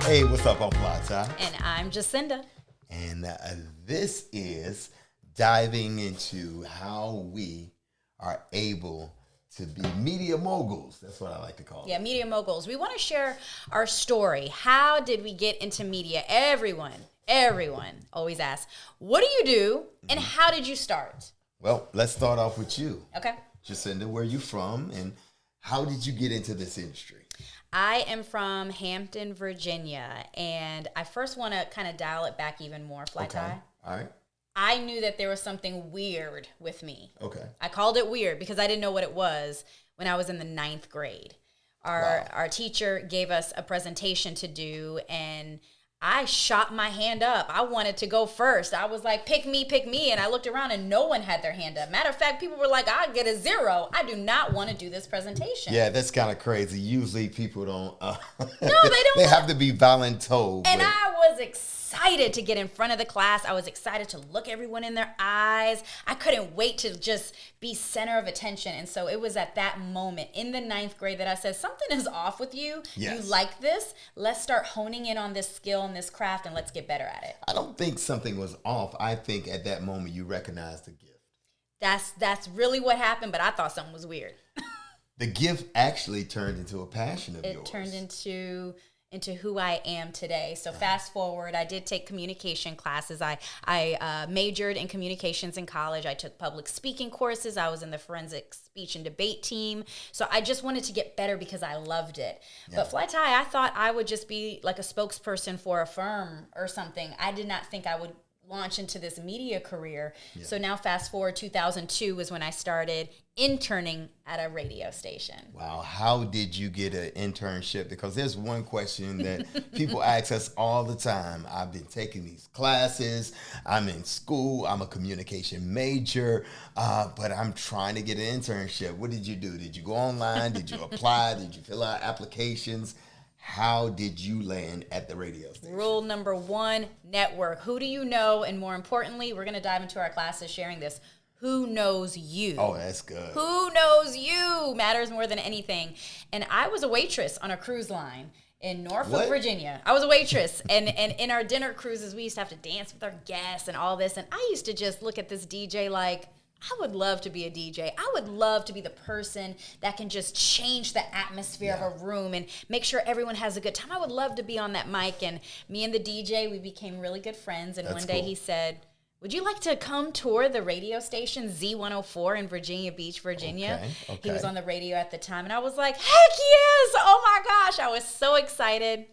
Hey, what's up? I'm Fly Ty. And I'm Jacinda. And this is diving into how we are able to be media moguls. That's what I like to call it. Yeah, media moguls. We want to share our story. How did we get into media? Everyone always asks, what do you do and how did you start? Well, let's start off with you. Okay. Jacinda, where are you from and how did you get into this industry? I am from Hampton, Virginia, and I first want to kind of dial it back even more, Fly Ty. All right. I knew that there was something weird with me. Okay. I called it weird because I didn't know what it was when I was in the 9th grade. Our teacher gave us a presentation to do, and I shot my hand up. I wanted to go first. I was like, pick me. And I looked around and no one had their hand up. Matter of fact, people were like, I'll get a 0. I do not want to do this presentation. Yeah, that's kind of crazy. Usually people don't. No, they don't. They have to be voluntold. And I was excited to get in front of the class. I was excited to look everyone in their eyes. I couldn't wait to just be center of attention. And so it was at that moment in the 9th grade that I said, something is off with you. Yes. You like this. Let's start honing in on this skill and this craft and let's get better at it. I don't think something was off. I think at that moment you recognized the gift. That's really what happened, but I thought something was weird. The gift actually turned into a passion of yours. It turned into who I am today. So fast forward, I did take communication classes. I majored in communications in college. I took public speaking courses. I was in the forensic speech and debate team. So I just wanted to get better because I loved it. Yeah. But Fly Ty, I thought I would just be like a spokesperson for a firm or something. I did not think I would launch into this media career. Yeah. So now fast forward, 2002 was when I started interning at a radio station. Wow. How did you get an internship? Because there's one question that people ask us all the time. I've been taking these classes. I'm in school. I'm a communication major, but I'm trying to get an internship. What did you do? Did you go online? Did you apply? Did you fill out applications? How did you land at the radio station? Rule number 1, network. Who do you know? And more importantly, we're going to dive into our classes sharing this. Who knows you? Oh, that's good. Who knows you matters more than anything. And I was a waitress on a cruise line in Norfolk, Virginia. I was a waitress. and in our dinner cruises, we used to have to dance with our guests and all this. And I used to just look at this DJ like, I would love to be a DJ. I would love to be the person that can just change the atmosphere of a room and make sure everyone has a good time. I would love to be on that mic. And me and the DJ, we became really good friends. And one day he said, would you like to come tour the radio station Z104 in Virginia Beach, Virginia? Okay. He was on the radio at the time. And I was like, heck yes! Oh my gosh. I was so excited.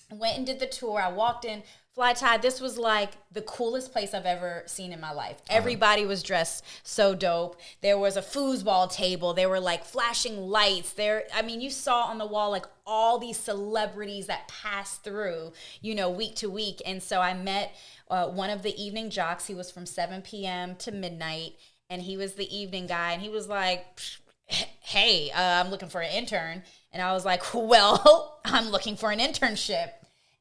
Went and did the tour. I walked in. Fly Ty, this was like the coolest place I've ever seen in my life. Everybody was dressed so dope. There was a foosball table. There were like flashing lights. You saw on the wall like all these celebrities that passed through, week to week. And so I met one of the evening jocks. He was from 7 p.m. to midnight, and he was the evening guy. And he was like, hey, I'm looking for an intern. And I was like, well, I'm looking for an internship.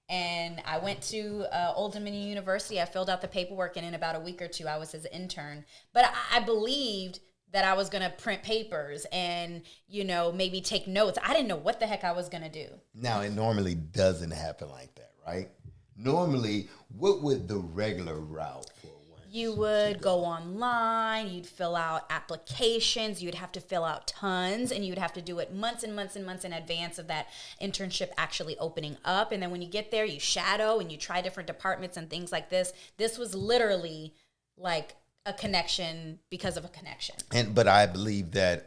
And I went to Old Dominion University. I filled out the paperwork, and in about a week or 2, I was his intern. But I believed that I was going to print papers and, maybe take notes. I didn't know what the heck I was going to do. Now, it normally doesn't happen like that, right? Normally, what would the regular route for one? You would go online, you'd fill out applications, you'd have to fill out tons, and you'd have to do it months and months and months in advance of that internship actually opening up. And then when you get there, you shadow and you try different departments and things like this. This was literally like a connection because of a connection. But I believe that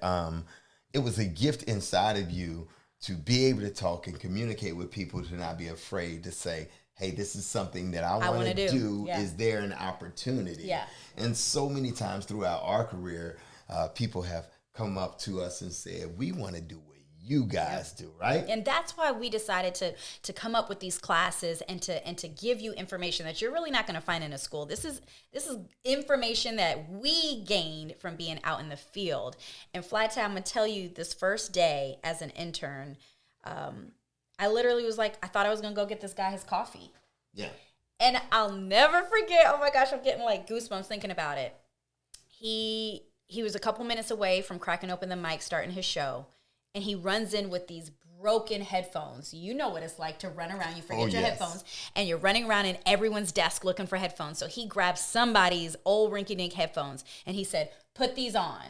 it was a gift inside of you to be able to talk and communicate with people, to not be afraid to say, hey, this is something that I want to do. Yeah. Is there an opportunity? Yeah. And so many times throughout our career, people have come up to us and said, we want to do what you guys do, right? And that's why we decided to come up with these classes and to give you information that you're really not going to find in a school. This is information that we gained from being out in the field. And Fly Ty, I'm going to tell you, this first day as an intern, I literally was like, I thought I was going to go get this guy his coffee. Yeah. And I'll never forget, oh my gosh, I'm getting like goosebumps thinking about it. He was a couple minutes away from cracking open the mic, starting his show, and he runs in with these broken headphones. You know what it's like to run around. You forget your yes. headphones, and you're running around in everyone's desk looking for headphones. So he grabbed somebody's old rinky-dink headphones, and he said, put these on.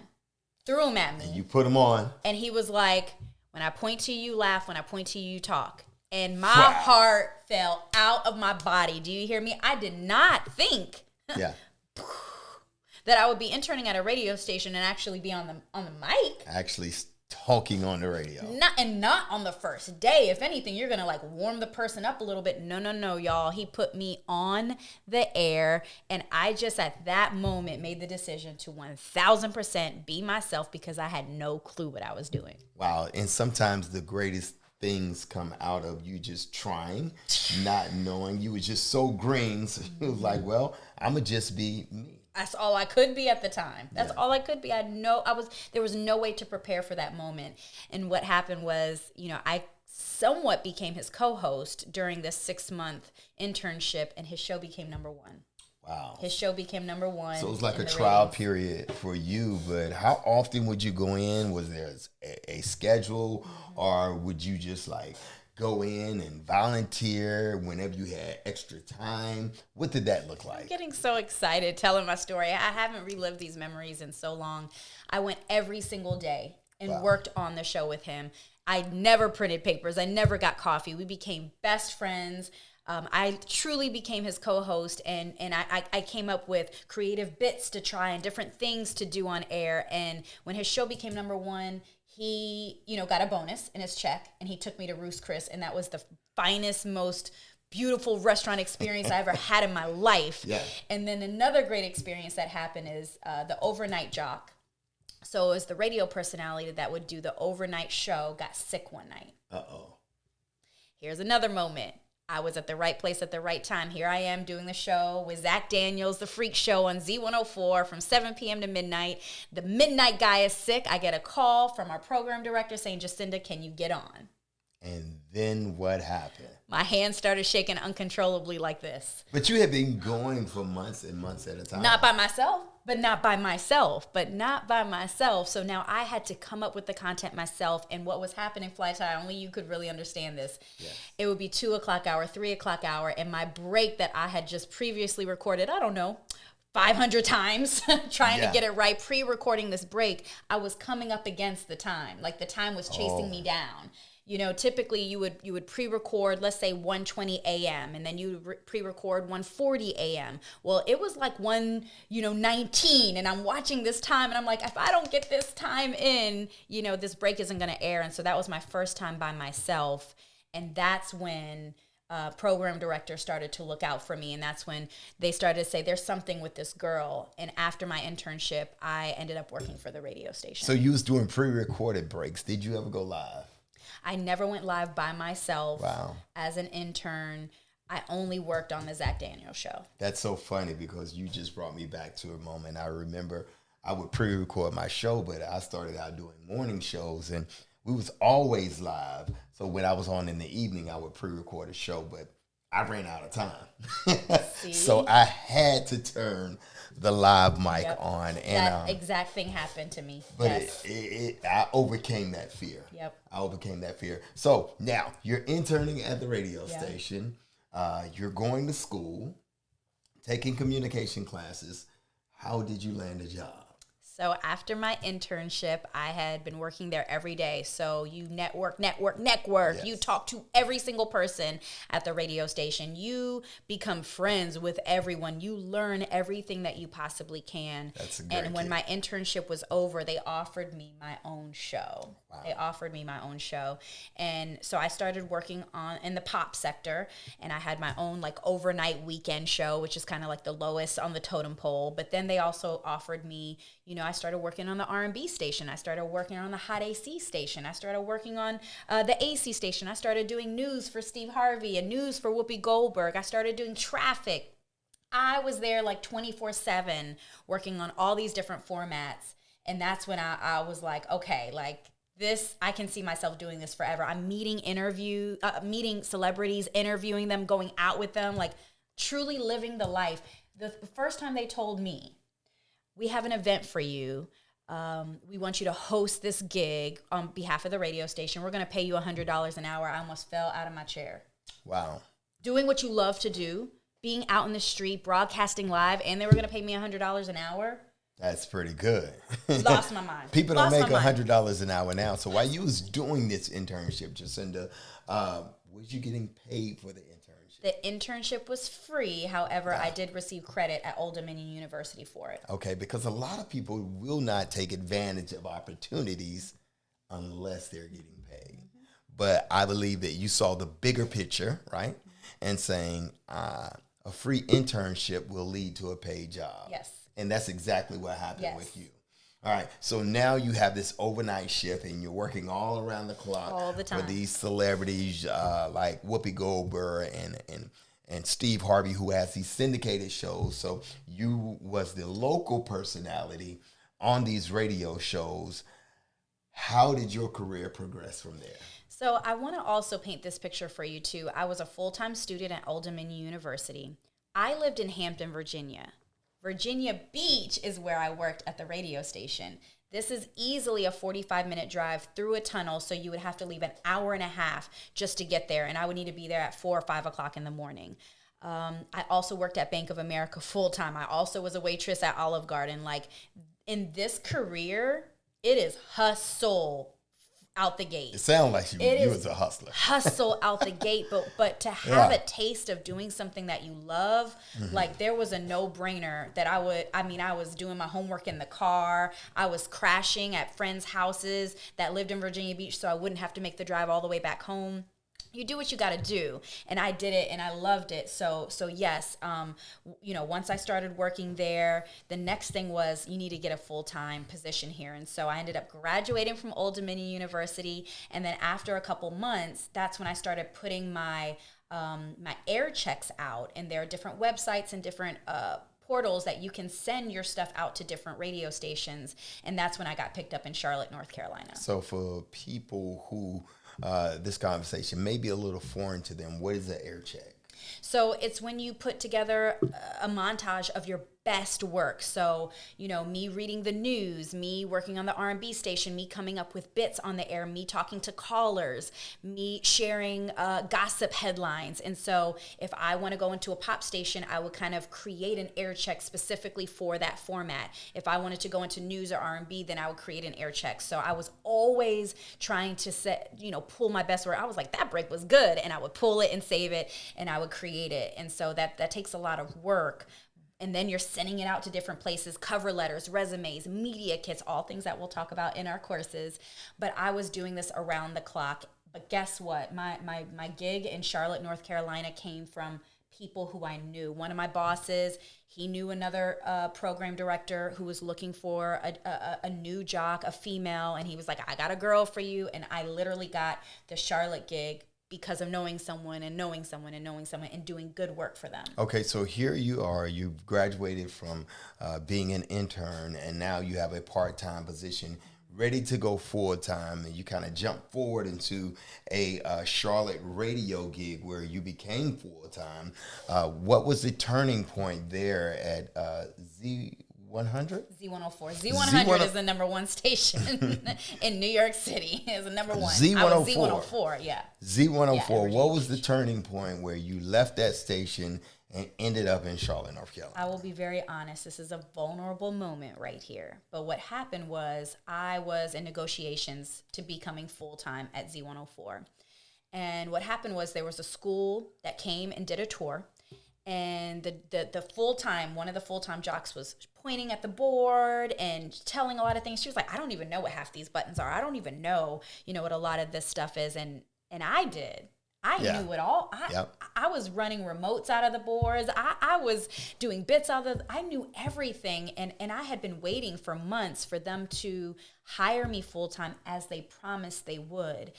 Threw them at me. And you put them on. And he was like, when I point to you, laugh. When I point to you, talk. And my heart fell out of my body. Do you hear me? I did not think Yeah. that I would be interning at a radio station and actually be on the mic. Actually talking on the radio. Not on the first day. If anything, you're gonna like warm the person up a little bit. No, y'all. He put me on the air, and I just at that moment made the decision to 1,000% be myself because I had no clue what I was doing. Wow. And sometimes the greatest things come out of you just trying, not knowing. You were just so green. So you was like, well, I'ma just be me. That's all I could be at the time. That's all I could be. There was no way to prepare for that moment. And what happened was, I somewhat became his co-host during this 6-month internship, and his show became number one. Wow. His show became number one. So it was like a trial period for you, but how often would you go in? Was there a schedule, or would you just like go in and volunteer whenever you had extra time? What did that look like? I'm getting so excited telling my story. I haven't relived these memories in so long. I went every single day and worked on the show with him. I never printed papers. I never got coffee. We became best friends. I truly became his co-host, and I came up with creative bits to try and different things to do on air. And when his show became number one, he, got a bonus in his check, and he took me to Ruth's Chris, and that was the finest, most beautiful restaurant experience I ever had in my life. Yeah. And then another great experience that happened is the overnight jock. So it was the radio personality that would do the overnight show, got sick one night. Uh-oh. Here's another moment. I was at the right place at the right time. Here I am doing the show with Zach Daniels, The Freak Show on Z104 from 7 p.m. to midnight. The midnight guy is sick. I get a call from our program director saying, Jacinda, can you get on? And then what happened? My hands started shaking uncontrollably like this. But you had been going for months and months at a time. Not by myself. So now I had to come up with the content myself. And what was happening, Fly Tie, only you could really understand this. Yes. It would be 2 o'clock hour, 3 o'clock hour, and my break that I had just previously recorded, 500 times trying to get it right, pre-recording this break, I was coming up against the time. Like the time was chasing me down. Typically you would pre-record, let's say 1:20 a.m. and then you would pre-record 1:40 a.m. Well, it was like 1:19, and I'm watching this time, and I'm like, if I don't get this time in, this break isn't going to air. And so that was my first time by myself, and that's when program director started to look out for me, and that's when they started to say, there's something with this girl. And after my internship, I ended up working for the radio station. So you was doing pre-recorded breaks. Did you ever go live? I never went live by myself. Wow. As an intern. I only worked on the Zach Daniels show. That's so funny because you just brought me back to a moment. I remember I would pre-record my show, but I started out doing morning shows, and we was always live. So when I was on in the evening, I would pre-record a show, but I ran out of time. So I had to turn the live mic on. And that exact thing happened to me. But yes. I overcame that fear. Yep. I overcame that fear. So now you're interning at the radio station. You're going to school, taking communication classes. How did you land a job? So after my internship, I had been working there every day. So you network. Yes. You talk to every single person at the radio station. You become friends with everyone. You learn everything that you possibly can. That's a great And when my internship was over, they offered me my own show. Wow. They offered me my own show. And so I started working in the pop sector, and I had my own like overnight weekend show, which is kind of like the lowest on the totem pole. But then they also offered me, I started working on the R&B station. I started working on the Hot AC station. I started working on the AC station. I started doing news for Steve Harvey and news for Whoopi Goldberg. I started doing traffic. I was there like 24/7 working on all these different formats. And that's when I was like, okay, like this, I can see myself doing this forever. I'm meeting celebrities, interviewing them, going out with them, like truly living the life. The first time they told me, we have an event for you. We want you to host this gig on behalf of the radio station. We're going to pay you $100 an hour. I almost fell out of my chair. Wow. Doing what you love to do, being out in the street, broadcasting live, and they were going to pay me $100 an hour. That's pretty good. Lost my mind. People don't make $100 an hour now. So while you was doing this internship, Jacinda, was you getting paid for the internship? The internship was free. However, I did receive credit at Old Dominion University for it. Okay, because a lot of people will not take advantage of opportunities unless they're getting paid. But I believe that you saw the bigger picture, right? And saying a free internship will lead to a paid job. Yes. And that's exactly what happened with you. All right, so now you have this overnight shift, and you're working all around the clock all the time for these celebrities like Whoopi Goldberg and Steve Harvey, who has these syndicated shows. So you was the local personality on these radio shows. How did your career progress from there? So I want to also paint this picture for you too. I was a full-time student at Old Dominion University. I lived in Hampton, Virginia. Virginia Beach is where I worked at the radio station. This is easily a 45-minute drive through a tunnel, so you would have to leave an hour and a half just to get there, and I would need to be there at 4 or 5 o'clock in the morning. I also worked at Bank of America full-time. I also was a waitress at Olive Garden. Like, in this career, it is hustle out the gate. It sounds like you was a hustler. Hustle out the gate, but to have a taste of doing something that you love, like there was a no-brainer that I was doing my homework in the car. I was crashing at friends' houses that lived in Virginia Beach so I wouldn't have to make the drive all the way back home. You do what you got to do, and I did it, and I loved it. So yes, once I started working there, the next thing was you need to get a full-time position here, and so I ended up graduating from Old Dominion University, and then after a couple months, that's when I started putting my air checks out, and there are different websites and different portals that you can send your stuff out to different radio stations, and that's when I got picked up in Charlotte, North Carolina. So for people who this conversation may be a little foreign to them, what is an air check? So it's when you put together a montage of your best work. So, me reading the news, me working on the R&B station, me coming up with bits on the air, me talking to callers, me sharing gossip headlines. And so if I want to go into a pop station, I would kind of create an air check specifically for that format. If I wanted to go into news or R&B, then I would create an air check. So I was always trying to pull my best work. I was like, that break was good. And I would pull it and save it, and I would create it. And so that takes a lot of work. And then you're sending it out to different places, cover letters, resumes, media kits, all things that we'll talk about in our courses. But I was doing this around the clock. But guess what? My gig in Charlotte, North Carolina came from people who I knew. One of my bosses, he knew another program director who was looking for a new jock, a female. And he was like, I got a girl for you. And I literally got the Charlotte gig because of knowing someone and knowing someone and knowing someone and doing good work for them. Okay, so here you are. You've graduated from being an intern, and now you have a part-time position ready to go full-time, and you kind of jump forward into a Charlotte radio gig where you became full-time. What was the turning point there at Z100? Z104. Z100 is the number one station in New York City. Is the number one. Z104. I was Z104, yeah. Z104. Yeah, what was the turning point where you left that station and ended up in Charlotte, North Carolina? I will be very honest. This is a vulnerable moment right here. But what happened was I was in negotiations to becoming full-time at Z104. And what happened was there was a school that came and did a tour. And the full-time, one of the full-time jocks was pointing at the board and telling a lot of things. She was like, I don't even know what half these buttons are. I don't even know, what a lot of this stuff is. And I did. I knew it all. I was running remotes out of the boards. I was doing bits out of I knew everything. And I had been waiting for months for them to hire me full-time as they promised they would.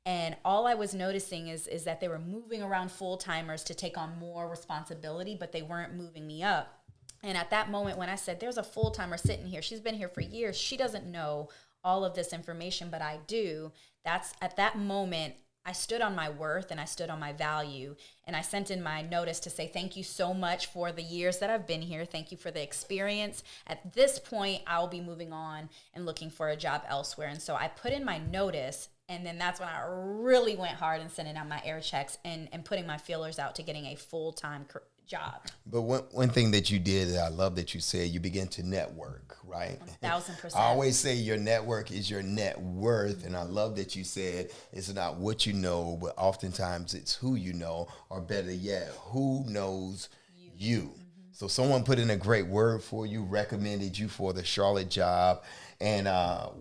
And all I was noticing is that they were moving around full-timers to take on more responsibility, but they weren't moving me up. And at that moment when I said, there's a full-timer sitting here, she's been here for years, she doesn't know all of this information, but I do. That's at that moment, I stood on my worth and I stood on my value, and I sent in my notice to say thank you so much for the years that I've been here. Thank you for the experience. At this point, I'll be moving on and looking for a job elsewhere. And so I put in my notice, and then that's when I really went hard and sending out my air checks and putting my feelers out to getting a full-time job. But one thing that you did that I love that you said, you began to network, right? 1,000%. I always say your network is your net worth, and I love that you said it's not what you know, but oftentimes it's who you know, or better yet, who knows you. So someone put in a great word for you, recommended you for the Charlotte job, and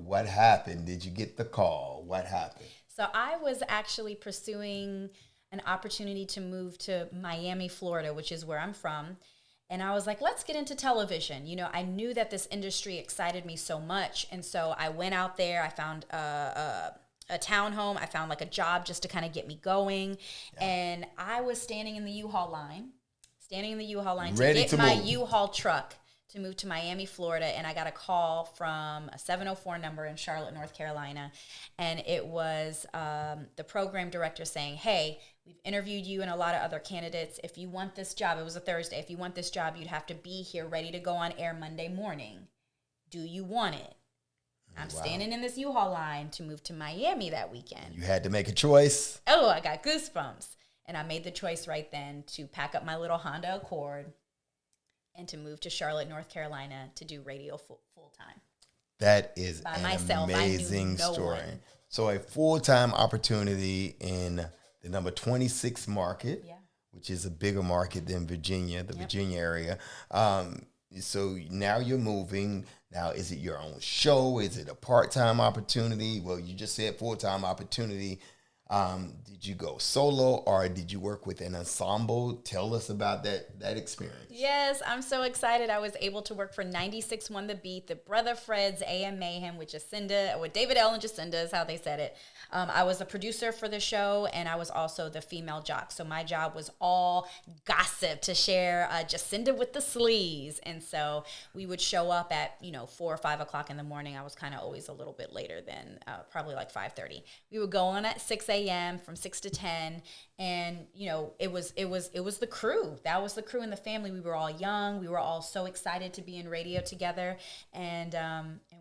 what happened? Did you get the call? What happened? So I was actually pursuing an opportunity to move to Miami, Florida, which is where I'm from. And I was like, let's get into television. You know, I knew that this industry excited me so much. And so I went out there, I found a townhome, I found like a job just to kind of get me going. Yeah. And I was standing in the U-Haul line to get my U-Haul truck to move to Miami, Florida, and I got a call from a 704 number in Charlotte, North Carolina, and it was the program director saying, hey, we've interviewed you and a lot of other candidates. If you want this job, it was a Thursday, if you want this job, you'd have to be here ready to go on air Monday morning. Do you want it? I'm standing in this U-Haul line to move to Miami that weekend. You had to make a choice. Oh, I got goosebumps. And I made the choice right then to pack up my little Honda Accord and to move to Charlotte, North Carolina to do radio full time. That is by an myself. amazing story. So a full-time opportunity in the number 26 market, which is a bigger market than Virginia, the Virginia area. So now you're moving. Now, is it your own show? Is it a part-time opportunity? Well, you just said full-time opportunity. Did you go solo or did you work with an ensemble? Tell us about that experience. Yes, I'm so excited. I was able to work for 96.1 The Beat, the Brother Fred's AM Mayhem with Jacinda, with David L. and Jacinda is how they said it. I was a producer for the show, and I was also the female jock. So my job was all gossip, to share Jacinda with the sleaze. And so we would show up at 4 or 5 o'clock in the morning. I was kind of always a little bit later than probably like 5:30. We would go on at 6 a.m. from 6 to 10, and it was the crew. That was the crew and the family. We were all young. We were all so excited to be in radio together, and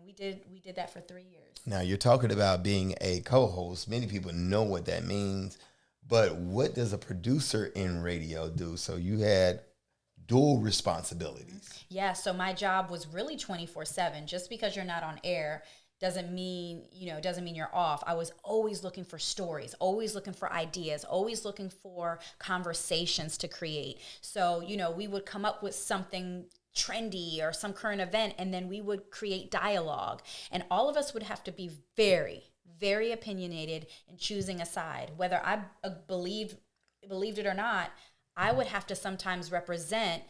we did that for 3 years. Now, you're talking about being a co-host. Many people know what that means, but what does a producer in radio do? So you had dual responsibilities. Yeah, so my job was really 24/7. Just because you're not on air doesn't mean you're off. I was always looking for stories, always looking for ideas, always looking for conversations to create. So, we would come up with something trendy or some current event, and then we would create dialogue. And all of us would have to be very, very opinionated in choosing a side. Whether I believed it or not, I would have to sometimes represent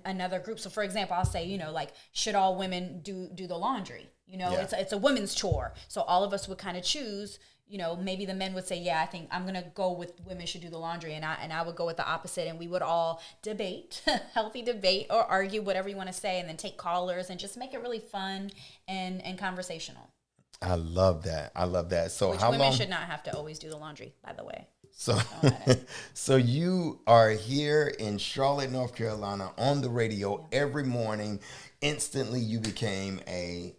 another group. So for example, I'll say, like, should all women do the laundry? It's a women's chore. So all of us would kind of choose, maybe the men would say, yeah, I think I'm going to go with women should do the laundry. And I would go with the opposite, and we would all debate, healthy debate, or argue, whatever you want to say, and then take callers and just make it really fun and conversational. I love that. So Which how women long should not have to always do the laundry, by the way. So you are here in Charlotte, North Carolina on the radio every morning. Instantly you became a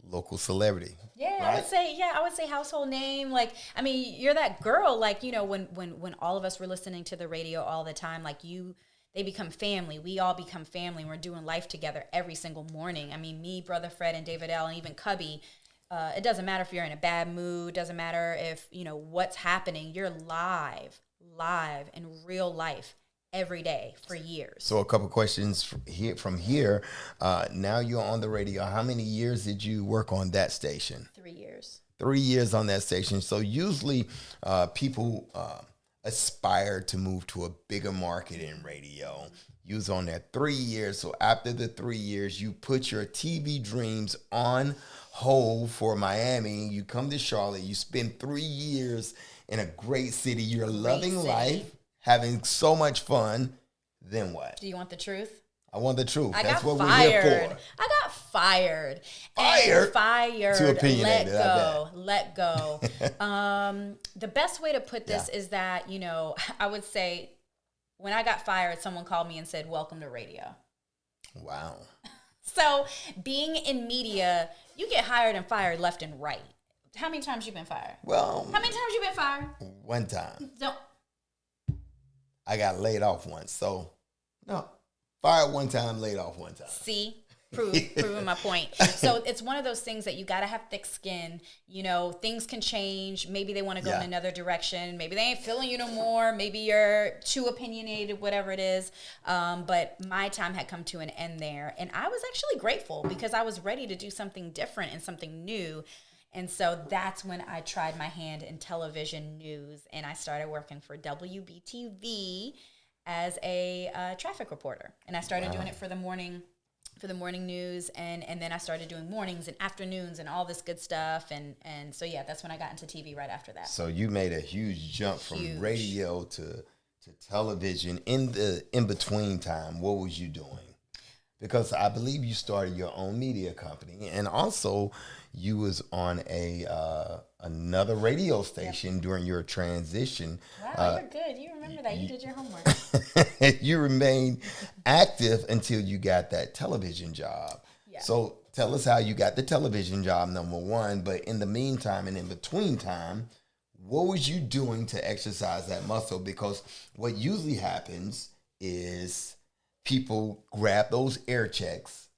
local celebrity. Yeah, right? I would say household name. Like, I mean, you're that girl, like, when all of us were listening to the radio all the time, like they become family. We all become family. We're doing life together every single morning. I mean, me, Brother Fred, and David L., and even Cubby. It doesn't matter if you're in a bad mood. Doesn't matter if, what's happening. You're live in real life every day for years. So a couple questions from here. Now you're on the radio. How many years did you work on that station? 3 years. 3 years on that station. So usually people aspire to move to a bigger market in radio. You was on there 3 years. So after the 3 years, you put your TV dreams on hold for Miami. You come to Charlotte. You spend 3 years in a great city. You're loving life, having so much fun. Then what? Do you want the truth? I want the truth. That's what fired. we're here for. I got fired. Fired. Too opinionated. Let go. The best way to put this is that, you know, I would say when I got fired, someone called me and said, "Welcome to radio." Wow. So being in media, you get hired and fired left and right. How many times you been fired? Well, how many times you been fired? One time. Don't. I got laid off once. So, no. Fired one time, laid off one time. See? Proving my point. So it's one of those things that you got to have thick skin. You know, things can change. Maybe they want to go in another direction. Maybe they ain't feeling you no more. Maybe you're too opinionated, whatever it is. But my time had come to an end there. And I was actually grateful because I was ready to do something different and something new. And so that's when I tried my hand in television news. And I started working for WBTV as a traffic reporter. And I started doing it for the morning news, and then I started doing mornings and afternoons and all this good stuff, and so that's when I got into TV right after that. So you made a huge jump from radio to television. In between time, what was you doing? Because I believe you started your own media company, and also you was on another radio station during your transition. Wow, you're good. You remember that. You did your homework. You remained active until you got that television job. Yeah. So tell us how you got the television job, number one. But in the meantime and in between time, what was you doing to exercise that muscle? Because what usually happens is people grab those air checks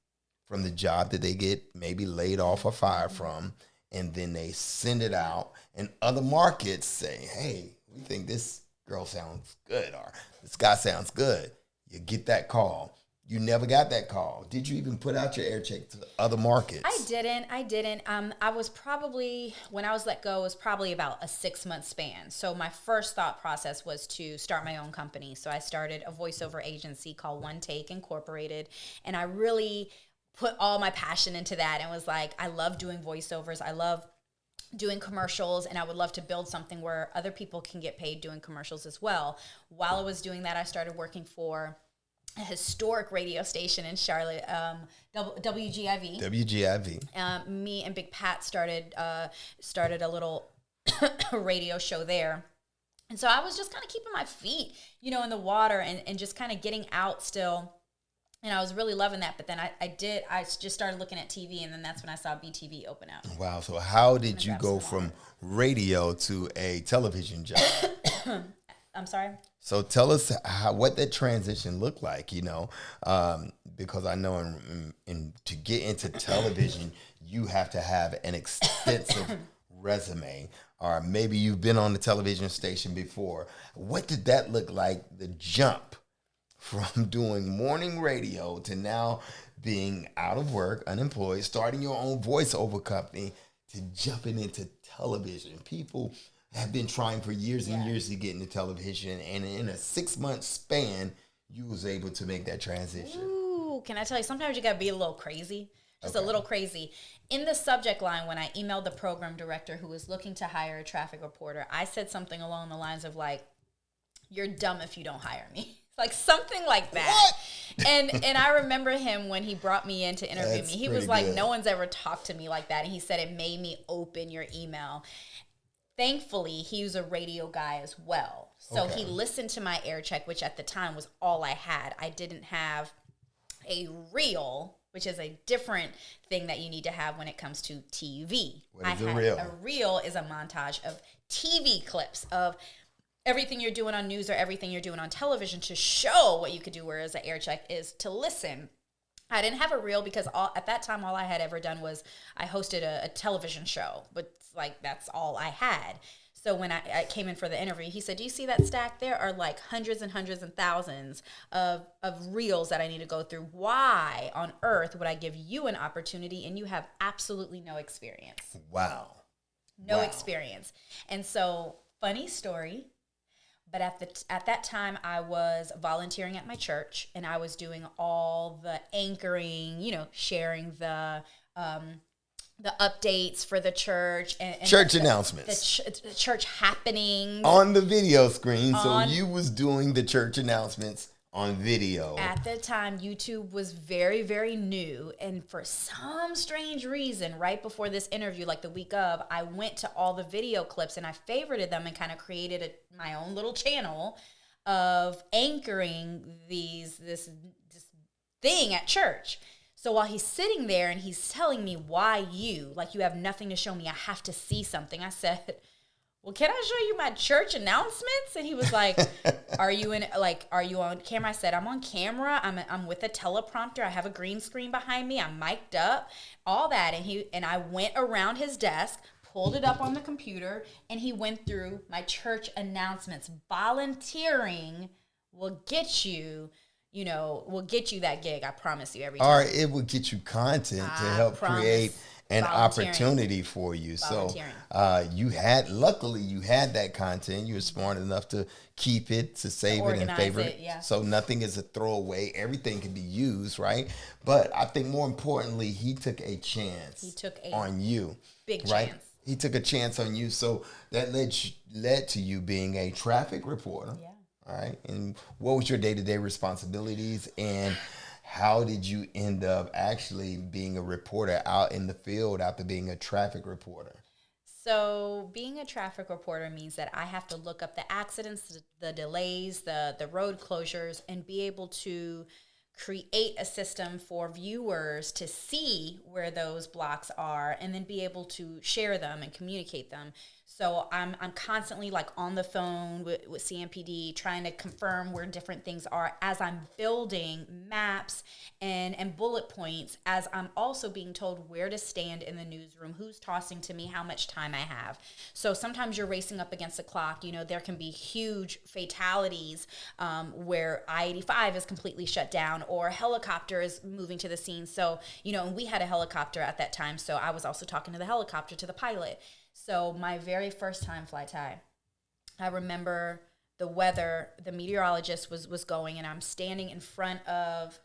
from the job that they get maybe laid off or fired from, and then they send it out, and other markets say, "Hey, we think this girl sounds good," or "this guy sounds good." You get that call. You never got that call. Did you even put out your air check to other markets? I didn't. I was probably, when I was let go, it was probably about a 6-month span. So my first thought process was to start my own company. So I started a voiceover agency called One Take Incorporated, and I really put all my passion into that and was like, I love doing voiceovers. I love doing commercials, and I would love to build something where other people can get paid doing commercials as well. While I was doing that, I started working for a historic radio station in Charlotte, WGIV. WGIV. Me and Big Pat started a little radio show there. And so I was just kind of keeping my feet, in the water and just kind of getting out still. And I was really loving that. But then I just started looking at TV, and then that's when I saw BTV open up. Wow. So how did you go from radio to a television job? I'm sorry? So tell us what that transition looked like, because I know to get into television, you have to have an extensive resume, or maybe you've been on the television station before. What did that look like, the jump from doing morning radio to now being out of work, unemployed, starting your own voiceover company, to jumping into television? People have been trying for years and years to get into television, and in a 6-month span, you was able to make that transition. Ooh, can I tell you, sometimes you got to be a little crazy, just a little crazy. In the subject line, when I emailed the program director who was looking to hire a traffic reporter, I said something along the lines of like, "You're dumb if you don't hire me." Like something like that. What? And I remember him when he brought me in to interview me. He was like, good. No one's ever talked to me like that. And he said, it made me open your email. Thankfully, he was a radio guy as well. So he listened to my air check, which at the time was all I had. I didn't have a reel, which is a different thing that you need to have when it comes to TV. What is a reel? A reel is a montage of TV clips of everything you're doing on news or everything you're doing on television to show what you could do, whereas an air check is to listen. I didn't have a reel because at that time, all I had ever done was I hosted a television show, but that's all I had. So when I came in for the interview, he said, "Do you see that stack? There are like hundreds and hundreds and thousands of reels that I need to go through. Why on earth would I give you an opportunity and you have absolutely no experience?" Wow. No experience. And so, funny story, but at that time, I was volunteering at my church, and I was doing all the anchoring, sharing the updates for the church and church announcements, the church happenings on the video screen. So you was doing the church announcements on video. At the time, YouTube was very, very new. And for some strange reason, right before this interview, like the week of, I went to all the video clips and I favorited them and kind of created my own little channel of anchoring this thing at church. So while he's sitting there and he's telling me, why you? Like, you have nothing to show me. I have to see something. I said, well, can I show you my church announcements? And he was like, are you on camera? I said, I'm on camera. I'm with a teleprompter. I have a green screen behind me. I'm mic'd up, all that. And I went around his desk, pulled it up on the computer, and he went through my church announcements. Volunteering will get you that gig. I promise you every time. Or it will get you content to help create an opportunity for you. So luckily you had that content. You were smart enough to keep it, to save it and favorite it. Yeah. So nothing is a throwaway. Everything can be used, right? But I think more importantly, he took a chance on you. Big right? chance. He took a chance on you. So that led to you being a traffic reporter. Yeah. All right. And what was your day-to-day responsibilities, and how did you end up actually being a reporter out in the field after being a traffic reporter? So being a traffic reporter means that I have to look up the accidents, the delays, the road closures, and be able to create a system for viewers to see where those blocks are and then be able to share them and communicate them. So I'm constantly like on the phone with CMPD trying to confirm where different things are as I'm building maps and bullet points, as I'm also being told where to stand in the newsroom, who's tossing to me, how much time I have. So sometimes you're racing up against the clock. There can be huge fatalities where I-85 is completely shut down or a helicopter is moving to the scene. So, and we had a helicopter at that time. So I was also talking to the helicopter, to the pilot. So my very first time fly tie, I remember the weather, the meteorologist was going, and I'm standing in front of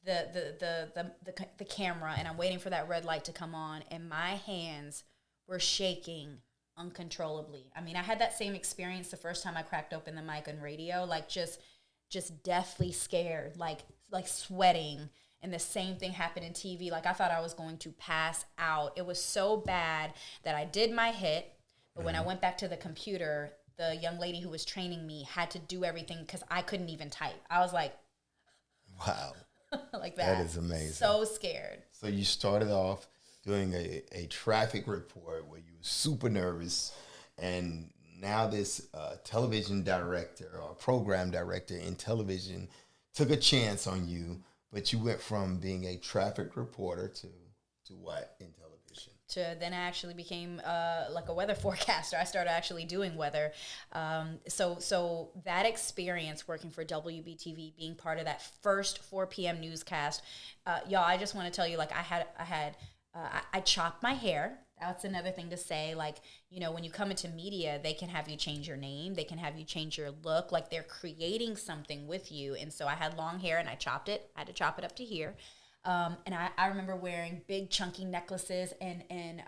the camera, and I'm waiting for that red light to come on, and my hands were shaking uncontrollably. I mean, I had that same experience the first time I cracked open the mic on radio, like just deathly scared, like sweating. And the same thing happened in TV. Like, I thought I was going to pass out. It was so bad that I did my hit. But when I went back to the computer, the young lady who was training me had to do everything because I couldn't even type. I was like, wow. like that. That is amazing. So scared. So you started off doing a traffic report where you were super nervous. And now this television director or program director in television took a chance on you. But you went from being a traffic reporter to what in television? To then I actually became like a weather forecaster. I started actually doing weather. So that experience working for WBTV, being part of that first 4 p.m. newscast, y'all, I just want to tell you, like, I chopped my hair. That's another thing to say. Like, when you come into media, they can have you change your name. They can have you change your look. Like, they're creating something with you. And so I had long hair and I chopped it. I had to chop it up to here. And I remember wearing big chunky necklaces and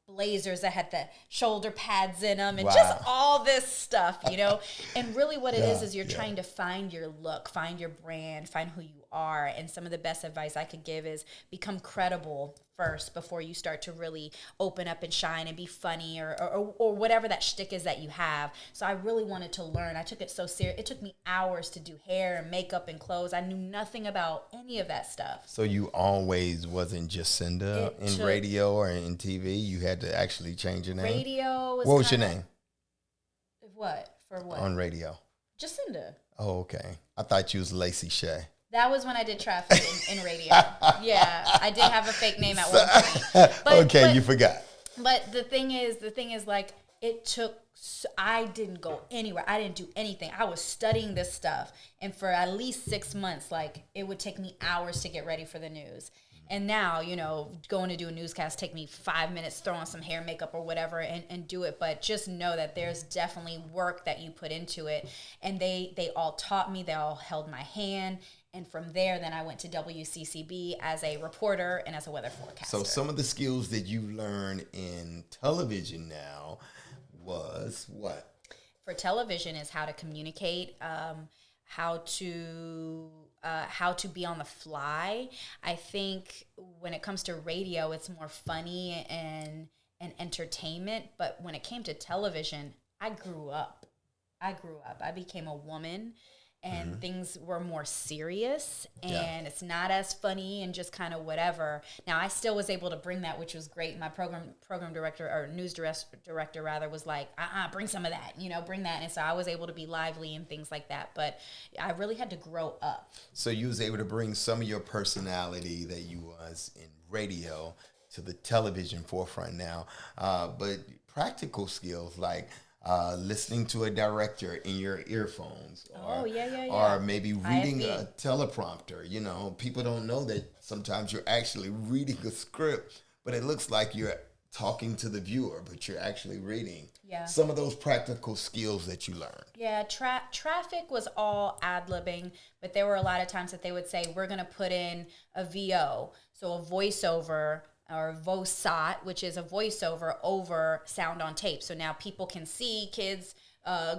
blazers that had the shoulder pads in them and just all this stuff, And really what it is you're trying to find your look, find your brand, find who you are. And some of the best advice I could give is become credible first before you start to really open up and shine and be funny or whatever that shtick is that you have. So I really wanted to learn. I took it so serious. It took me hours to do hair and makeup and clothes. I knew nothing about any of that stuff. So you always wasn't Jacinda in radio or in TV? You had to actually change your name? Radio was What was your name? What? For what? On radio. Jacinda. Oh, okay. I thought you was Lacey Shay. That was when I did traffic in radio. Yeah, I did have a fake name at one point. But you forgot. But the thing is, like, it took, I didn't go anywhere. I didn't do anything. I was studying this stuff. And for at least 6 months, like, it would take me hours to get ready for the news. And now, going to do a newscast take me 5 minutes, throw on some hair, makeup or whatever and do it. But just know that there's definitely work that you put into it. And they all taught me. They all held my hand. And from there, then I went to WCCB as a reporter and as a weather forecaster. So some of the skills that you learned in television now was what? For television is how to communicate, how to be on the fly. I think when it comes to radio, it's more funny and entertainment. But when it came to television, I grew up. I became a woman, and things were more serious, and it's not as funny and just kind of whatever. Now, I still was able to bring that, which was great. My program director, or news director rather, was like, bring some of that, bring that. And so I was able to be lively and things like that. But I really had to grow up. So you was able to bring some of your personality that you was in radio to the television forefront now. But practical skills like listening to a director in your earphones, or maybe reading a teleprompter. People don't know that sometimes you're actually reading a script, but it looks like you're talking to the viewer, but you're actually reading. Yeah. Some of those practical skills that you learned. Yeah, traffic was all ad-libbing, but there were a lot of times that they would say, we're going to put in a VO, so a voiceover, or VOSOT, which is a voiceover over sound on tape. So now people can see kids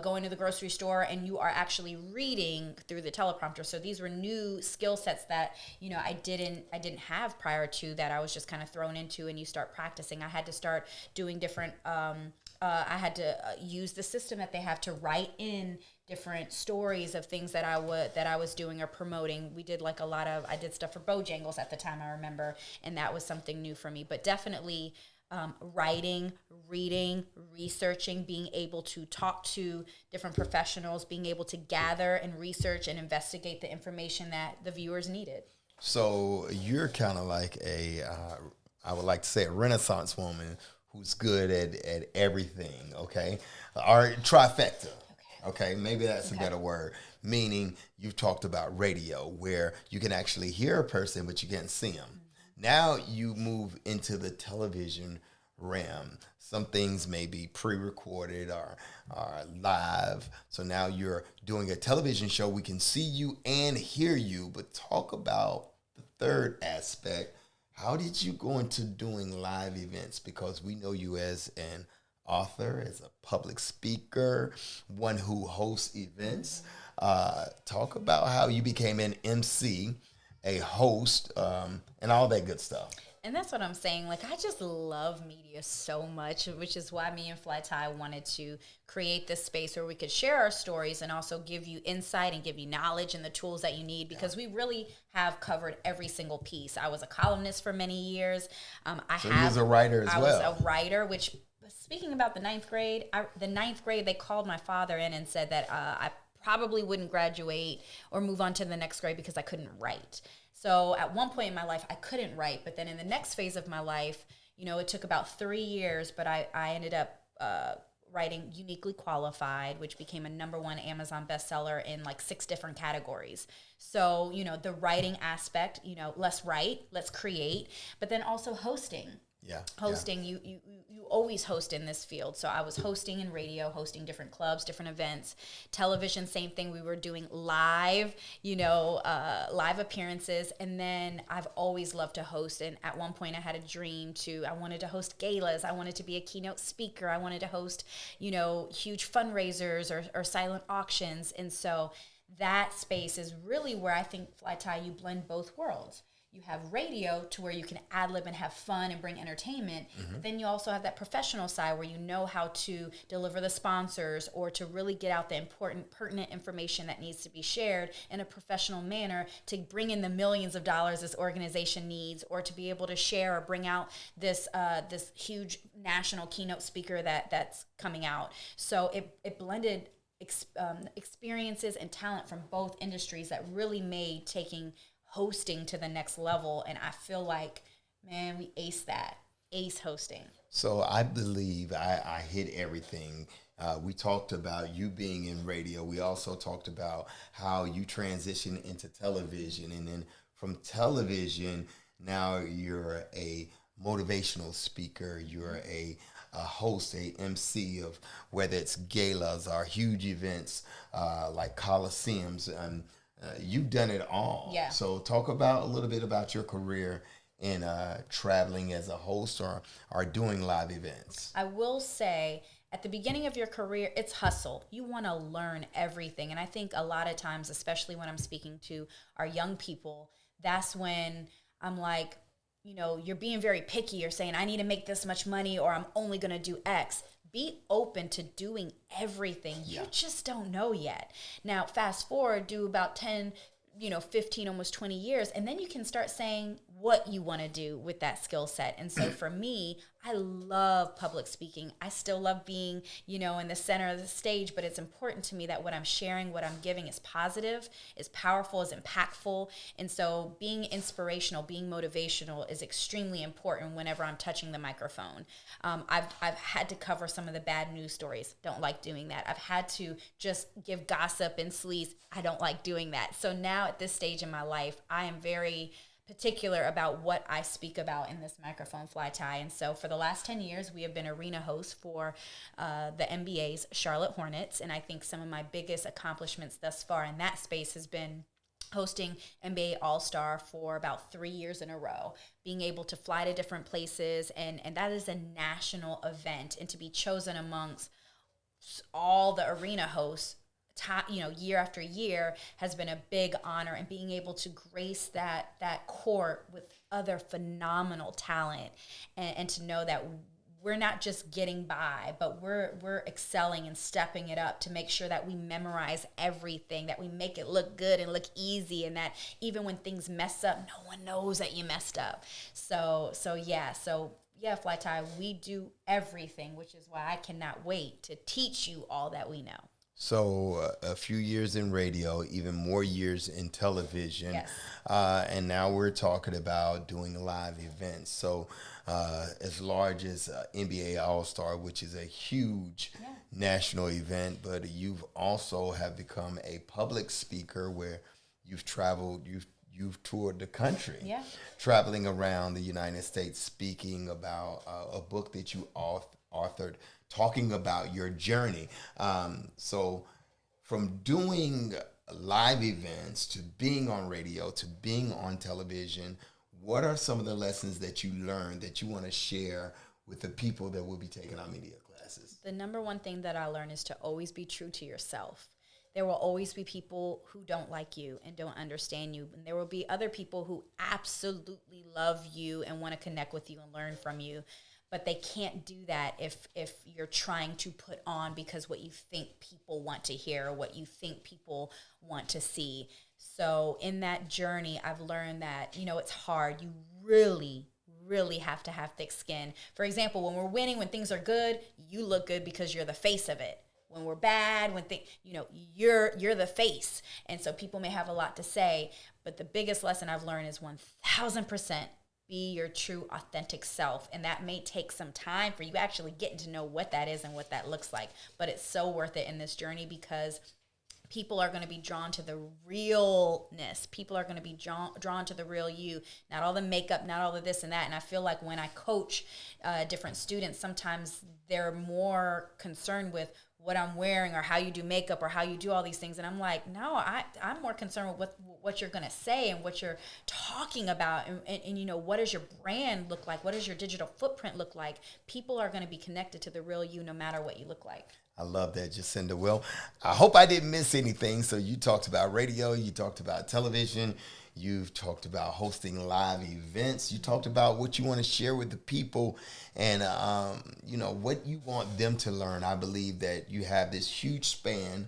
going to the grocery store, and you are actually reading through the teleprompter. So these were new skill sets that I didn't have prior to that. I was just kind of thrown into, and you start practicing. I had to start doing different. I had to use the system that they have to write in different stories of things that I was doing or promoting. We did I did stuff for Bojangles at the time, I remember, and that was something new for me. But definitely writing, reading, researching, being able to talk to different professionals, being able to gather and research and investigate the information that the viewers needed. So you're kind of like I would like to say a Renaissance woman who's good at everything, okay? Or trifecta. Okay, maybe that's a better word. Meaning, you've talked about radio, where you can actually hear a person, but you can't see them. Mm-hmm. Now you move into the television realm. Some things may be pre-recorded or live. So now you're doing a television show. We can see you and hear you, but talk about the third aspect. How did you go into doing live events? Because we know you as an author, as a public speaker, one who hosts events. Talk about how you became an MC, a host, and all that good stuff. And that's what I'm saying. Like, I just love media so much, which is why me and Fly Tie wanted to create this space where we could share our stories and also give you insight and give you knowledge and the tools that you need, because we really have covered every single piece. I was a columnist for many years. You was a writer as well. I was a writer, which, speaking about the ninth grade, they called my father in and said that I probably wouldn't graduate or move on to the next grade because I couldn't write. So at one point in my life, I couldn't write. But then in the next phase of my life, it took about 3 years, but I ended up writing Uniquely Qualified, which became a #1 Amazon bestseller in like 6 different categories. So, the writing aspect, let's write, let's create, but then also hosting. Hosting, you always host in this field. So I was hosting in radio, hosting different clubs, different events. Television, same thing. We were doing live, live appearances. And then I've always loved to host. And at one point I had a dream I wanted to host galas. I wanted to be a keynote speaker. I wanted to host, huge fundraisers or silent auctions. And so that space is really where I think, Fly Tie, you blend both worlds. You have radio to where you can ad-lib and have fun and bring entertainment. Mm-hmm. But then you also have that professional side where you know how to deliver the sponsors or to really get out the important, pertinent information that needs to be shared in a professional manner to bring in the millions of dollars this organization needs, or to be able to share or bring out this huge national keynote speaker that's coming out. So it blended experiences and talent from both industries that really made taking hosting to the next level. And I feel like, man, we ace hosting. So I believe I hit everything. We talked about you being in radio. We also talked about how you transitioned into television, and then from television, now you're a motivational speaker. You're a host, a MC of whether it's galas or huge events like Coliseums. You've done it all. Yeah. So talk about a little bit about your career in traveling as a host or doing live events. I will say, at the beginning of your career, it's hustle. You want to learn everything. And I think a lot of times, especially when I'm speaking to our young people, that's when I'm like, you're being very picky. You're saying, I need to make this much money, or I'm only going to do X. Be open to doing everything. You just don't know yet. Now, fast forward, do about 10, 15, almost 20 years, and then you can start saying what you want to do with that skill set. And so for me, I love public speaking. I still love being, in the center of the stage, but it's important to me that what I'm sharing, what I'm giving is positive, is powerful, is impactful. And so being inspirational, being motivational is extremely important whenever I'm touching the microphone. I've had to cover some of the bad news stories. Don't like doing that. I've had to just give gossip and sleaze. I don't like doing that. So now at this stage in my life, I am very particular about what I speak about in this microphone fly tie. And so for the last 10 years, we have been arena hosts for the NBA's Charlotte Hornets. And I think some of my biggest accomplishments thus far in that space has been hosting NBA All-Star for about 3 years in a row, being able to fly to different places. And that is a national event. And to be chosen amongst all the arena hosts, year after year has been a big honor, and being able to grace that court with other phenomenal talent, and to know that we're not just getting by, but we're excelling and stepping it up to make sure that we memorize everything, that we make it look good and look easy, and that even when things mess up, no one knows that you messed up. So Fly Tie, we do everything, which is why I cannot wait to teach you all that we know. So a few years in radio, even more years in television, yes. And now we're talking about doing live events. So as large as NBA All-Star, which is a huge national event, but you've also have become a public speaker where you've traveled, you've toured the country, traveling around the United States, speaking about a book that you authored, talking about your journey. So from doing live events to being on radio to being on television, what are some of the lessons that you learned that you want to share with the people that will be taking our media classes? The number one thing that I learned is to always be true to yourself. There will always be people who don't like you and don't understand you. And there will be other people who absolutely love you and want to connect with you and learn from you. But they can't do that if you're trying to put on because what you think people want to hear or what you think people want to see. So in that journey, I've learned that, it's hard. You really, really have to have thick skin. For example, when we're winning, when things are good, you look good because you're the face of it. When we're bad, when you're the face. And so people may have a lot to say, but the biggest lesson I've learned is 1,000% be your true, authentic self. And that may take some time for you actually getting to know what that is and what that looks like. But it's so worth it in this journey because people are going to be drawn to the realness. People are going to be drawn to the real you, not all the makeup, not all the this and that. And I feel like when I coach different students, sometimes they're more concerned with what I'm wearing or how you do makeup or how you do all these things. And I'm like, no, I'm more concerned with what you're going to say and what you're talking about. And what does your brand look like? What does your digital footprint look like? People are going to be connected to the real you no matter what you look like. I love that, Jacinda. Well, I hope I didn't miss anything. So you talked about radio, you talked about television, you've talked about hosting live events, you talked about what you want to share with the people and, what you want them to learn. I believe that you have this huge span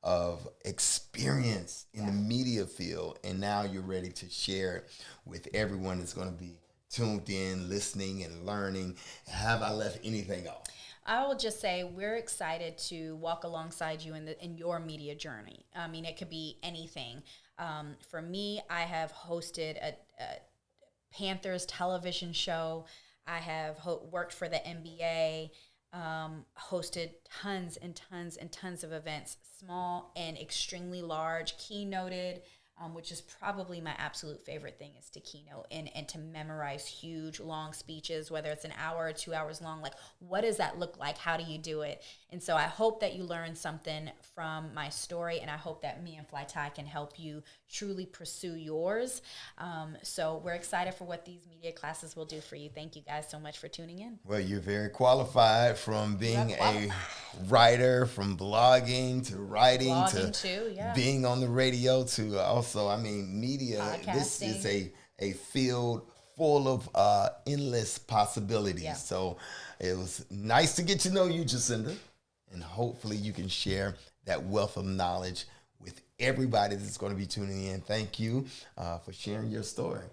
of experience in the media field, and now you're ready to share it with everyone that's going to be tuned in, listening and learning. Have I left anything off? I will just say we're excited to walk alongside you in your media journey. I mean, it could be anything. For me, I have hosted a Panthers television show. I have worked for the NBA, hosted tons and tons and tons of events, small and extremely large, keynoted, which is probably my absolute favorite thing, is to keynote and to memorize huge, long speeches, whether it's an hour or 2 hours long. Like, what does that look like? How do you do it? And so I hope that you learned something from my story, and I hope that me and Fly Tie can help you truly pursue yours. So we're excited for what these media classes will do for you. Thank you guys so much for tuning in. Well, you're very qualified, from being a writer, from blogging to writing Blogging to too, yeah. being on the radio to also, I mean, media. This Podcasting. is a field full of endless possibilities. Yeah. So it was nice to get to know you, Jacinda, and hopefully you can share that wealth of knowledge with everybody that's going to be tuning in. Thank you for sharing your story.